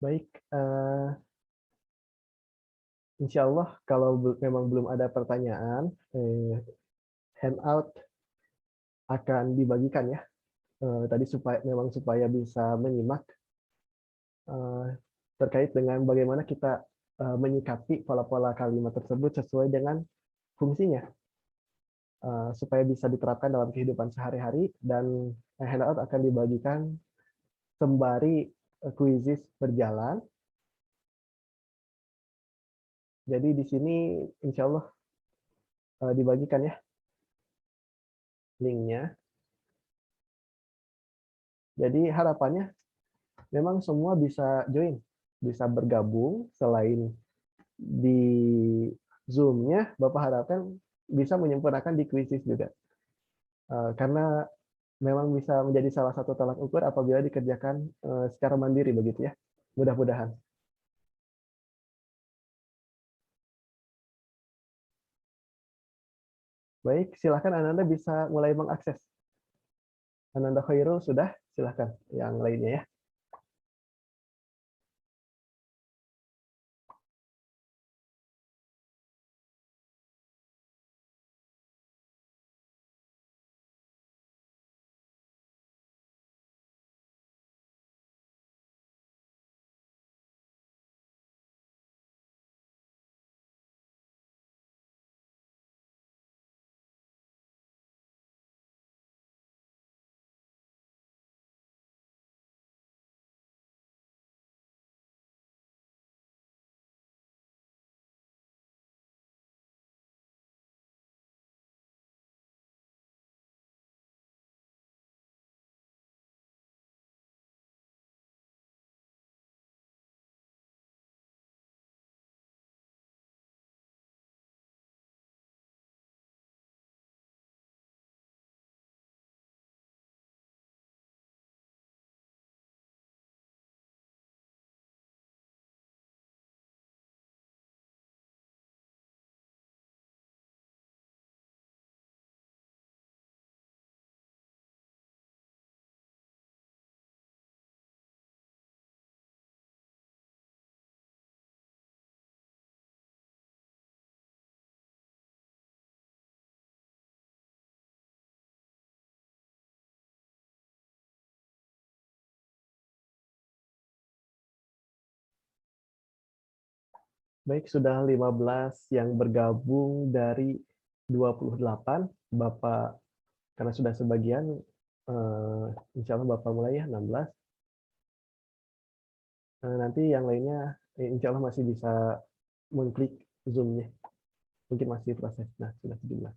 Speaker 1: Baik, insya Allah kalau memang belum ada pertanyaan, handout akan dibagikan ya. Tadi supaya bisa menyimak terkait dengan bagaimana kita menyikapi pola-pola kalimat tersebut sesuai dengan fungsinya. supaya bisa diterapkan dalam kehidupan sehari-hari, dan handout akan dibagikan sembari kuisis berjalan. Jadi di sini insya Allah dibagikan ya linknya. Jadi harapannya memang semua bisa join, bisa bergabung. Selain di Zoom-nya, Bapak harapkan bisa menyempurnakan di kuisis juga. Karena memang bisa menjadi salah satu tolak ukur apabila dikerjakan secara mandiri begitu ya. Mudah-mudahan. Baik, silakan Ananda bisa mulai mengakses. Ananda Khairul sudah, silakan yang lainnya ya. Baik, sudah 15 yang bergabung dari 28. Bapak, karena sudah sebagian, insya Allah Bapak mulai ya, 16. Nanti yang lainnya, insya Allah masih bisa mengklik Zoom-nya. Mungkin masih proses. Nah, sudah 17.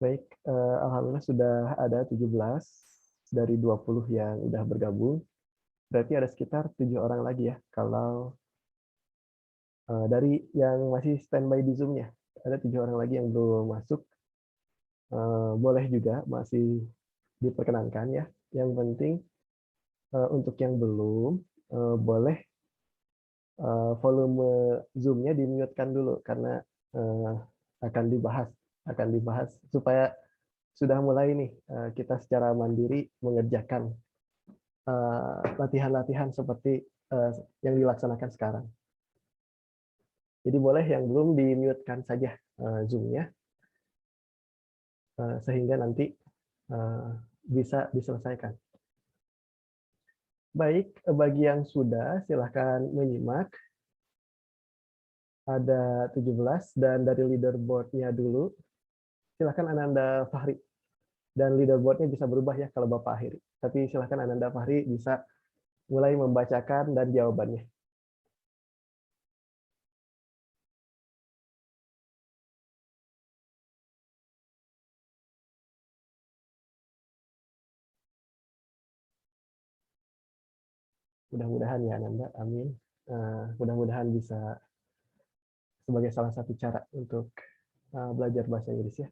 Speaker 1: Baik, alhamdulillah sudah ada 17 dari 20 yang udah bergabung. Berarti ada sekitar 7 orang lagi ya. Kalau dari yang masih standby di Zoom-nya, ada 7 orang lagi yang belum masuk. Boleh juga masih diperkenankan ya. Yang penting untuk yang belum, boleh volume Zoom-nya di-mute-kan dulu karena akan dibahas supaya sudah mulai nih kita secara mandiri mengerjakan latihan-latihan seperti yang dilaksanakan sekarang. Jadi boleh yang belum di-mute-kan saja Zoom-nya sehingga nanti bisa diselesaikan. Baik, bagi yang sudah silahkan menyimak. Ada 17 dan dari leaderboard-nya dulu silahkan Ananda Fahri. Dan leaderboard-nya bisa berubah ya kalau Bapak akhiri. Tapi silahkan Ananda Fahri bisa mulai membacakan dan jawabannya. Mudah-mudahan ya Ananda, amin. Mudah-mudahan bisa sebagai salah satu cara untuk belajar bahasa Inggris ya.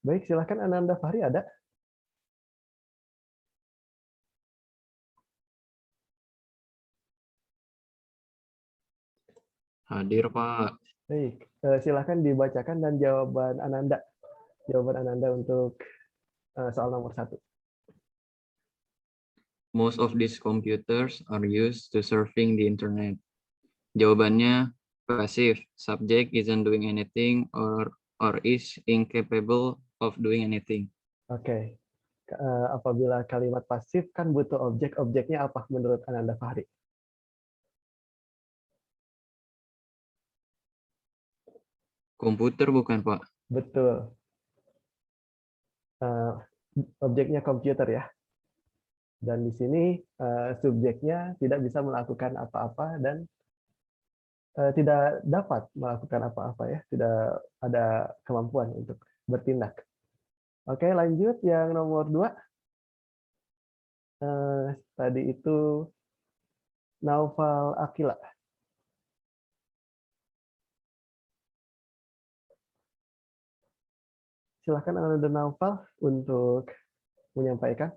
Speaker 1: Baik, silahkan Ananda Fahri ada.
Speaker 4: Hadir, Pak.
Speaker 1: Baik, silahkan dibacakan dan jawaban Ananda untuk soal nomor 1.
Speaker 4: Most of these computers are used to surfing the internet. Jawabannya pasif. Subject isn't doing anything or is incapable of doing anything.
Speaker 1: Oke. Apabila kalimat pasif kan butuh objek. Objeknya apa menurut Ananda Fahri?
Speaker 4: Komputer bukan, Pak?
Speaker 1: Betul. Objeknya komputer ya. Dan di sini subjeknya tidak bisa melakukan apa-apa dan tidak dapat melakukan apa-apa ya. Tidak ada kemampuan untuk bertindak. Oke, lanjut yang nomor 2. Tadi itu Naufal Akila. Silakan Ananda Naufal untuk menyampaikan.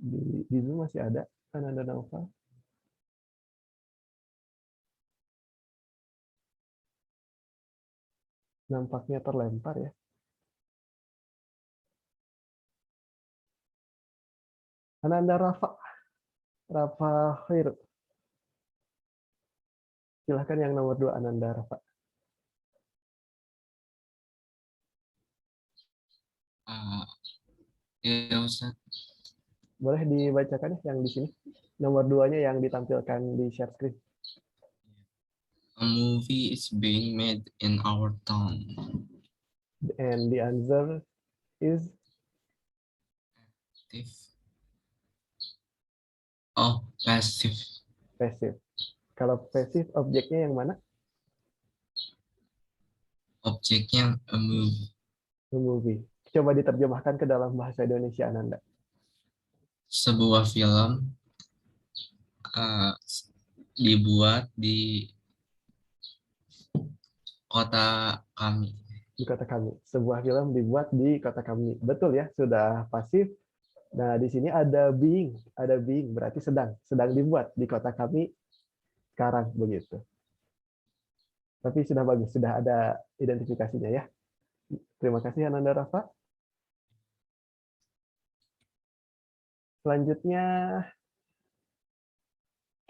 Speaker 1: Di Zoom masih ada Ananda Naufal. Nampaknya terlempar ya. Ananda Rafa Khairu. Silahkan yang nomor 2 Ananda Rafa.
Speaker 5: Ya, Ustaz.
Speaker 1: Boleh dibacakan yang di sini. Nomor 2-nya yang ditampilkan di share screen.
Speaker 5: A movie is being made in our town.
Speaker 1: And the answer is
Speaker 5: Active. Oh, passive.
Speaker 1: passive. Kalau passive objeknya yang mana?
Speaker 5: Objeknya a movie.
Speaker 1: The movie. Coba diterjemahkan ke dalam bahasa Indonesia Ananda.
Speaker 5: Sebuah film dibuat di kota kami.
Speaker 1: Di kota kami. Sebuah film dibuat di kota kami. Betul ya, sudah pasif. Nah, di sini ada being berarti sedang dibuat di kota kami sekarang begitu. Tapi sudah bagus, sudah ada identifikasinya ya. Terima kasih Ananda Rafa. Selanjutnya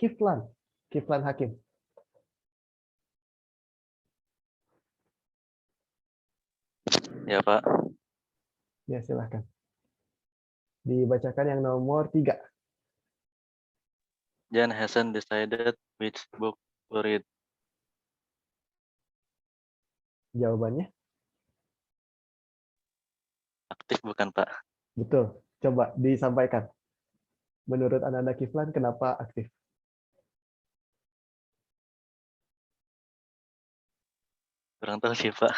Speaker 1: Kiflan Hakim.
Speaker 6: Ya, Pak.
Speaker 1: Ya, silahkan. Dibacakan yang nomor 3.
Speaker 6: Jan hasn't decided which book to read.
Speaker 1: Jawabannya?
Speaker 6: Aktif bukan, Pak?
Speaker 1: Betul. Coba disampaikan. Menurut Ananda Kiflan, kenapa aktif?
Speaker 6: Kurang tahu sih, Pak.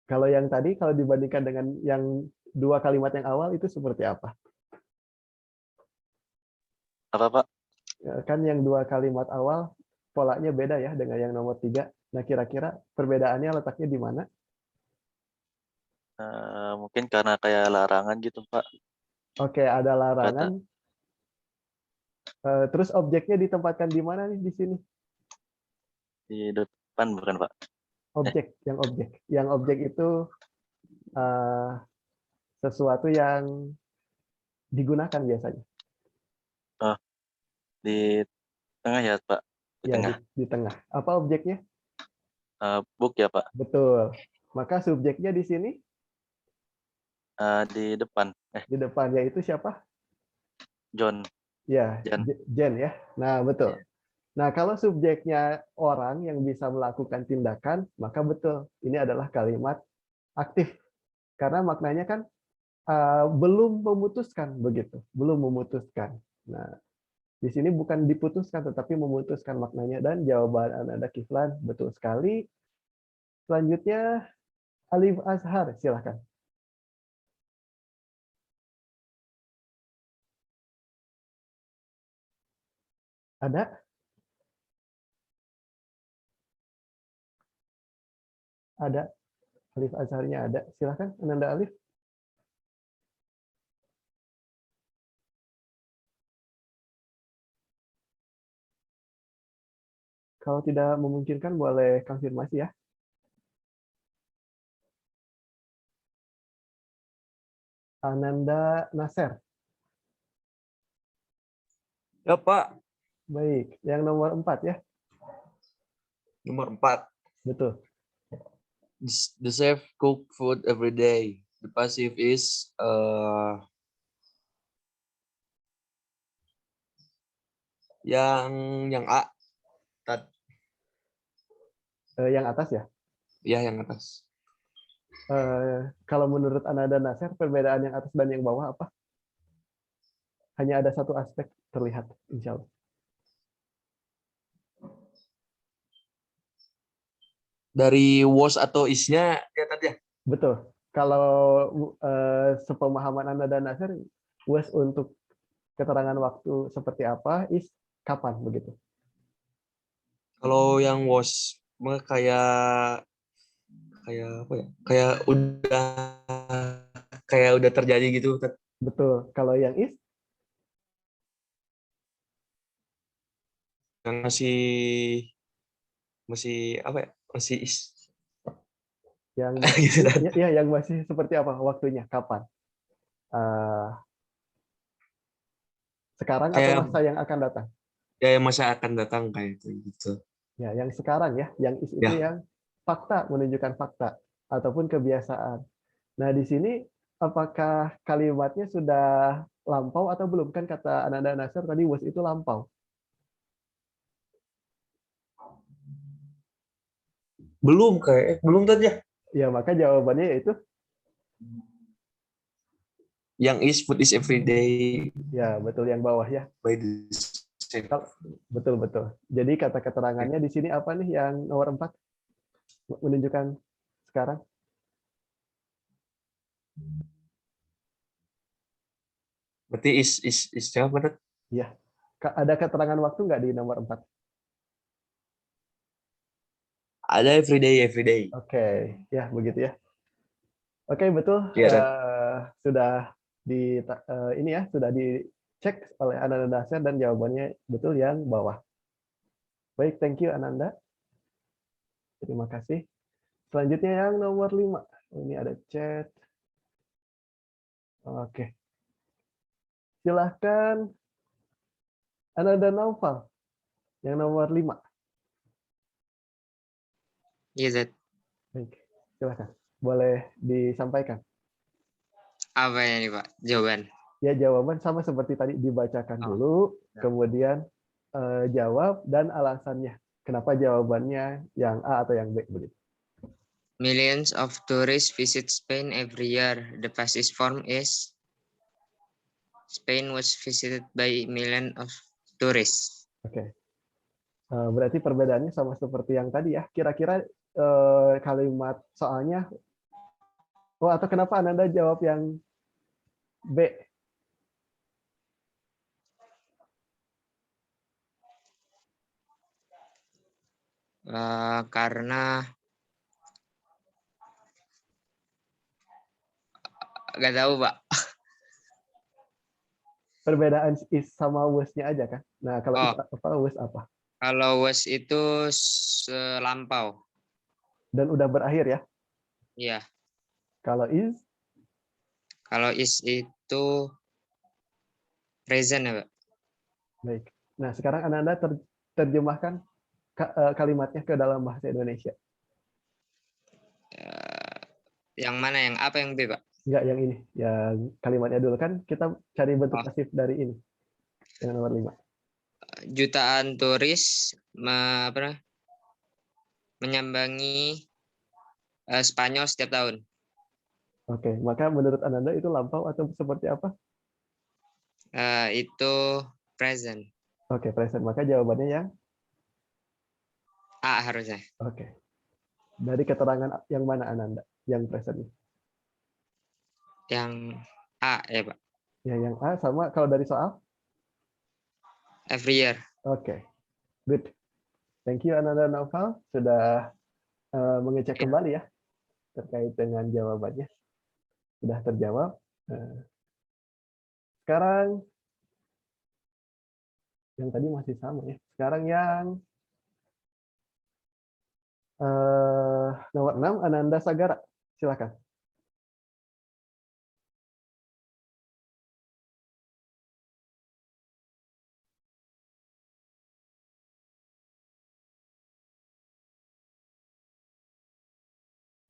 Speaker 1: Kalau yang tadi, kalau dibandingkan dengan yang 2 kalimat yang awal, itu seperti apa?
Speaker 6: Apa, Pak?
Speaker 1: Kan yang 2 kalimat awal, polanya beda ya dengan yang nomor 3. Nah, kira-kira perbedaannya letaknya di mana?
Speaker 6: Mungkin karena kayak larangan gitu, Pak.
Speaker 1: Oke, ada
Speaker 6: Kata
Speaker 1: larangan. Terus objeknya ditempatkan di mana nih di sini?
Speaker 6: di depan bukan, Pak?
Speaker 1: Yang objek itu eh, sesuatu yang digunakan biasanya.
Speaker 6: Oh, di tengah ya, Pak? Di
Speaker 1: Ya,
Speaker 6: tengah.
Speaker 1: di tengah. Apa objeknya?
Speaker 6: Book ya, Pak?
Speaker 1: Betul. Maka subjeknya di sini
Speaker 6: Di depan.
Speaker 1: di depan, yaitu siapa?
Speaker 6: John.
Speaker 1: Ya,
Speaker 6: Jan.
Speaker 1: Jen ya. Nah, betul. Nah, kalau subjeknya orang yang bisa melakukan tindakan, maka betul. Ini adalah kalimat aktif. Karena maknanya kan belum memutuskan begitu, belum memutuskan. Nah, di sini bukan diputuskan tetapi memutuskan maknanya, dan jawaban Ananda Kiflan betul sekali. Selanjutnya Alif Azhar, silakan. Ada? Ada. Alif Azharnya ada. Silakan Ananda Alif. Kalau tidak memungkinkan boleh konfirmasi ya. Ananda Nasir.
Speaker 7: Ya, Pak.
Speaker 1: Baik, yang nomor 4 ya.
Speaker 7: Nomor 4.
Speaker 1: Betul.
Speaker 7: The chef cook food every day. The passive is yang A.
Speaker 1: Yang atas ya.
Speaker 7: Ya, yang atas.
Speaker 1: Kalau menurut Ananda Nasir, perbedaan yang atas dan yang bawah apa? Hanya ada satu aspek terlihat, insya Allah.
Speaker 7: Dari was atau isnya ya tadi ya.
Speaker 1: Betul. Kalau sepemahaman Ananda Nasir, was untuk keterangan waktu seperti apa, is kapan begitu.
Speaker 7: Kalau yang was kayak apa ya? Kayak udah terjadi gitu.
Speaker 1: Betul. Kalau yang is,
Speaker 7: Yang masih apa ya? Masih is.
Speaker 1: yang
Speaker 7: Gitu kan.
Speaker 1: ya, yang masih seperti apa waktunya, kapan? Sekarang atau
Speaker 7: Kayak
Speaker 1: masa yang akan datang?
Speaker 7: ya masa akan datang kayak itu gitu.
Speaker 1: Ya, yang sekarang ya, yang is itu
Speaker 7: Ya.
Speaker 1: yang fakta, menunjukkan fakta ataupun kebiasaan. Nah, di sini apakah kalimatnya sudah lampau atau belum? Kan kata Ananda Nasir tadi was itu lampau.
Speaker 7: Belum tadi ya.
Speaker 1: Ya, maka jawabannya yaitu
Speaker 7: Yang is food is every day
Speaker 1: ya, betul, yang bawah ya.
Speaker 7: by the chef.
Speaker 1: Betul, betul. Jadi kata keterangannya di sini apa nih yang nomor 4? Menunjukkan sekarang.
Speaker 7: Berarti is jawab benar?
Speaker 1: Ya. Ada keterangan waktu nggak di nomor 4?
Speaker 7: Ada every day.
Speaker 1: Oke, ya begitu ya. Oke, betul.
Speaker 7: Iya,
Speaker 1: Sudah ini ya, sudah dicek oleh Ananda Nasir dan jawabannya betul yang bawah. Baik, thank you Ananda. Terima kasih. Selanjutnya yang nomor 5. Ini ada chat. Oke. Silahkan Ananda Naufal. Yang nomor 5.
Speaker 2: Iya, Z.
Speaker 1: Baik, silahkan. Boleh disampaikan.
Speaker 2: Apa ini, Pak? Jawaban.
Speaker 1: Ya, jawaban sama seperti tadi, dibacakan dulu, kemudian jawab dan alasannya. Kenapa jawabannya yang A atau yang B begitu.
Speaker 2: Millions of tourists visit Spain every year. The passive form is Spain was visited by millions of tourists.
Speaker 1: Oke. Berarti perbedaannya sama seperti yang tadi ya. Kira-kira kalimat soalnya, oh atau kenapa Ananda jawab yang B?
Speaker 2: Karena nggak tahu, Pak.
Speaker 1: Perbedaan is sama was-nya aja kan? Nah, kalau is apa, was apa?
Speaker 2: Kalau was itu lampau.
Speaker 1: Dan udah berakhir ya.
Speaker 2: Iya.
Speaker 1: Kalau is
Speaker 2: itu present ya, Pak.
Speaker 1: baik. Nah, sekarang Ananda terjemahkan kalimatnya ke dalam bahasa Indonesia.
Speaker 2: Yang mana? Yang apa yang B, Pak?
Speaker 1: Enggak, yang ini. Yang kalimatnya dulu kan kita cari bentuk pasif dari ini. Yang nomor 5.
Speaker 2: Jutaan turis menyambangi Spanyol setiap tahun.
Speaker 1: Oke, maka menurut Ananda itu lampau atau seperti apa?
Speaker 2: Itu present.
Speaker 1: Oke, present. Maka jawabannya yang
Speaker 2: A harusnya.
Speaker 1: oke. Dari keterangan yang mana Ananda? Yang present.
Speaker 2: Yang A ya, Pak.
Speaker 1: Ya, yang A sama kalau dari soal?
Speaker 2: Every year.
Speaker 1: Oke. Good. Thank you Ananda Naufal sudah mengecek
Speaker 2: Ya.
Speaker 1: kembali ya terkait dengan jawabannya. Sudah terjawab. Sekarang yang tadi masih sama ya. Sekarang yang nomor 6 Ananda Sagara. Silakan.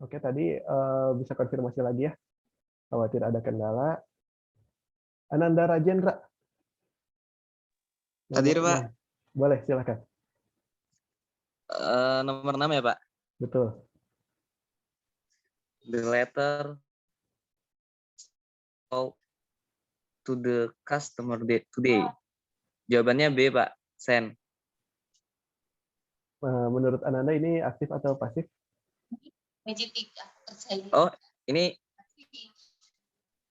Speaker 1: Oke, tadi bisa konfirmasi lagi ya. Khawatir ada kendala. Ananda Rajendra.
Speaker 8: Hadir,
Speaker 1: Nomor
Speaker 8: Pak.
Speaker 1: 6. Boleh, silakan.
Speaker 8: Nomor 6 ya, Pak.
Speaker 1: Betul.
Speaker 8: The letter to the customer today. Jawabannya B, Pak. Send.
Speaker 1: Menurut Ananda ini aktif atau pasif?
Speaker 8: Oh, ini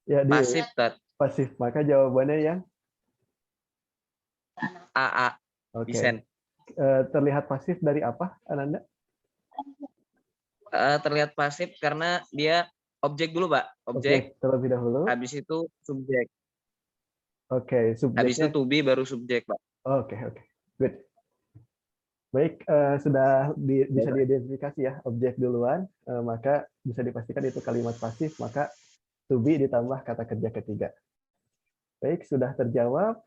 Speaker 1: Ya,
Speaker 8: pasif, Pak.
Speaker 1: pasif. Maka jawabannya yang
Speaker 8: AA.
Speaker 1: oke.
Speaker 8: Send.
Speaker 1: Terlihat pasif dari apa, Ananda?
Speaker 8: Terlihat pasif karena dia objek dulu, Pak. Objek.
Speaker 1: Terlebih dahulu.
Speaker 8: Habis itu subjek.
Speaker 1: Oke,
Speaker 8: Habis itu
Speaker 1: subjeknya.
Speaker 8: to be baru subjek, Pak.
Speaker 1: Oke. Good. Baik, sudah bisa diidentifikasi ya objek duluan, maka bisa dipastikan itu kalimat pasif, maka to be ditambah kata kerja ketiga. Baik, sudah terjawab.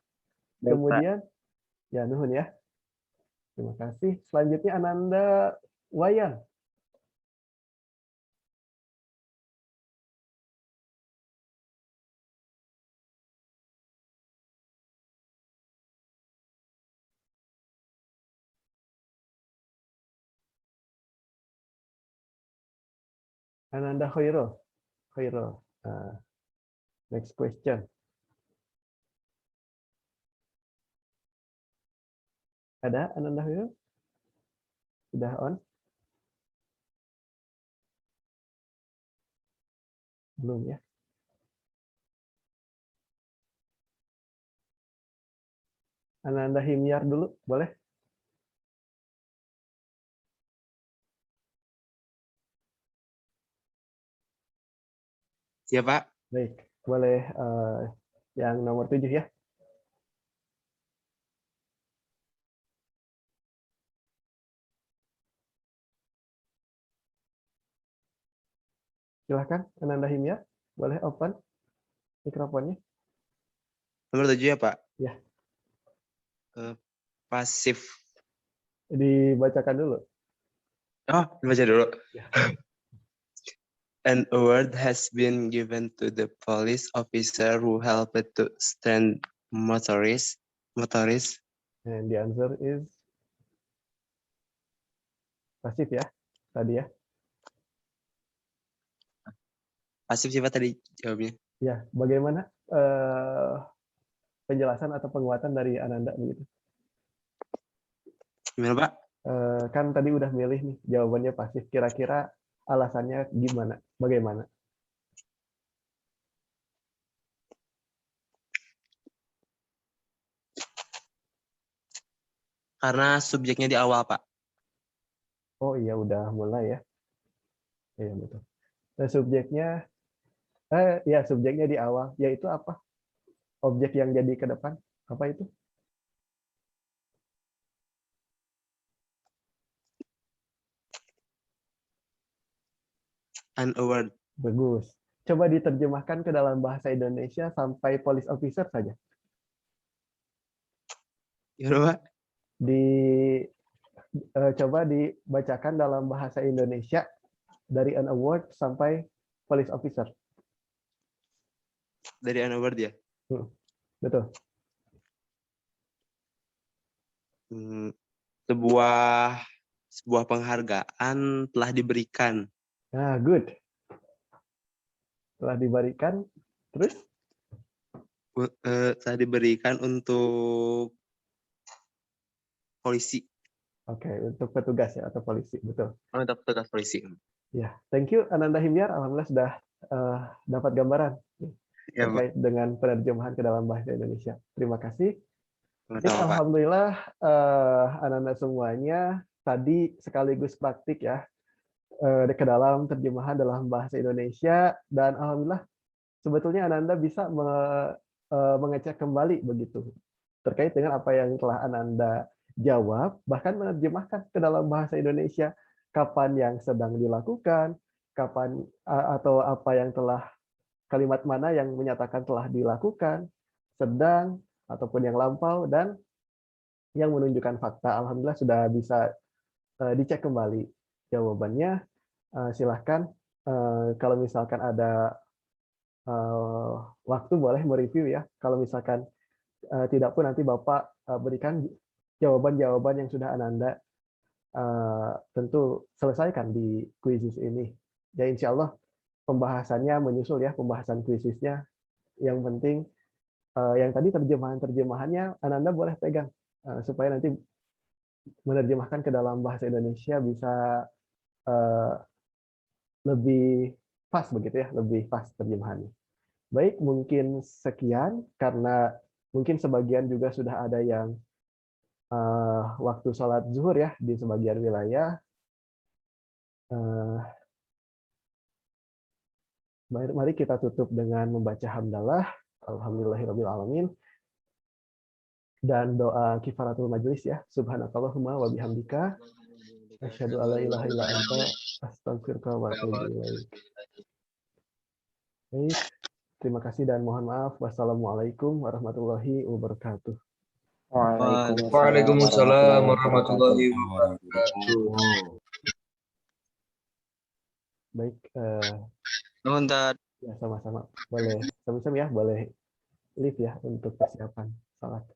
Speaker 8: Baik,
Speaker 1: Kemudian, ya nuhun ya. Terima kasih. Selanjutnya Ananda Wayan. Ananda Khairul. Next question. Ada Ananda Khairul? Sudah on? Belum ya? Ananda Himyar dulu, boleh?
Speaker 5: Siap, Pak.
Speaker 1: Baik, boleh yang nomor 7 ya. Silahkan, Ananda Himyar. Boleh open mikrofonnya.
Speaker 5: Nomor 7 ya, Pak.
Speaker 1: Ya.
Speaker 5: Pasif.
Speaker 1: Dibacakan dulu.
Speaker 5: Oh, baca dulu.
Speaker 1: Ya.
Speaker 5: An award has been given to the police officer who helped to stand motorists.
Speaker 1: And the answer is pasif ya, tadi ya.
Speaker 5: pasif sih Pak tadi jawabnya.
Speaker 1: Ya, bagaimana penjelasan atau penguatan dari Ananda begitu?
Speaker 5: Gimana Pak?
Speaker 1: Kan tadi udah milih nih jawabannya pasif. Kira-kira alasannya gimana? Bagaimana?
Speaker 5: Karena subjeknya di awal Pak.
Speaker 1: Oh iya, udah mulai ya. Iya betul. Nah, subjeknya di awal, yaitu apa? Objek yang jadi ke depan, apa itu?
Speaker 5: An award.
Speaker 1: Bagus. Coba diterjemahkan ke dalam bahasa Indonesia sampai police officer saja.
Speaker 5: Gimana Pak?
Speaker 1: Coba dibacakan dalam bahasa Indonesia dari an award sampai police officer.
Speaker 5: Dari an award ya.
Speaker 1: Betul.
Speaker 5: Sebuah penghargaan telah diberikan.
Speaker 1: Nah, good. Telah diberikan, terus?
Speaker 5: Telah diberikan untuk polisi.
Speaker 1: Oke, untuk petugas ya atau polisi, betul.
Speaker 5: Untuk petugas polisi.
Speaker 1: Ya, thank you Ananda Himyar. Alhamdulillah sudah dapat gambaran
Speaker 5: Ya, Pak.
Speaker 1: terkait dengan penerjemahan ke dalam bahasa Indonesia. Terima kasih. Baik,
Speaker 5: Sama-sama, Pak.
Speaker 1: alhamdulillah Ananda semuanya tadi sekaligus praktik ya ke dalam terjemahan dalam bahasa Indonesia, dan alhamdulillah sebetulnya Ananda bisa mengecek kembali begitu terkait dengan apa yang telah Ananda jawab, bahkan menerjemahkan ke dalam bahasa Indonesia kapan yang sedang dilakukan, kapan atau apa yang telah, kalimat mana yang menyatakan telah dilakukan, sedang ataupun yang lampau, dan yang menunjukkan fakta. Alhamdulillah sudah bisa dicek kembali jawabannya. Silahkan kalau misalkan ada waktu boleh mereview ya. Kalau misalkan tidak pun nanti Bapak berikan jawaban-jawaban yang sudah Ananda tentu selesaikan di kuisis ini. Ya insya Allah pembahasannya menyusul ya, pembahasan kuisisnya. Yang penting yang tadi terjemahannya Ananda boleh pegang supaya nanti menerjemahkan ke dalam bahasa Indonesia bisa lebih pas begitu ya, lebih pas terjemahannya. Baik, mungkin sekian karena mungkin sebagian juga sudah ada yang waktu sholat zuhur ya di sebagian wilayah. Mari kita tutup dengan membaca hamdalah, alhamdulillahirabbil alamin, dan doa kifaratul majelis ya. Subhanakallahumma wa bihamdika asyhadu alla ilaha illa anta astaghfiruka wa atubu ilaik. Baik, terima kasih dan mohon maaf. Wassalamualaikum warahmatullahi wabarakatuh.
Speaker 7: Waalaikumsalam warahmatullahi wabarakatuh.
Speaker 1: Baik,
Speaker 6: Nuhun,
Speaker 1: ya sama-sama. Boleh, sama-sama ya, boleh live ya untuk persiapan salat.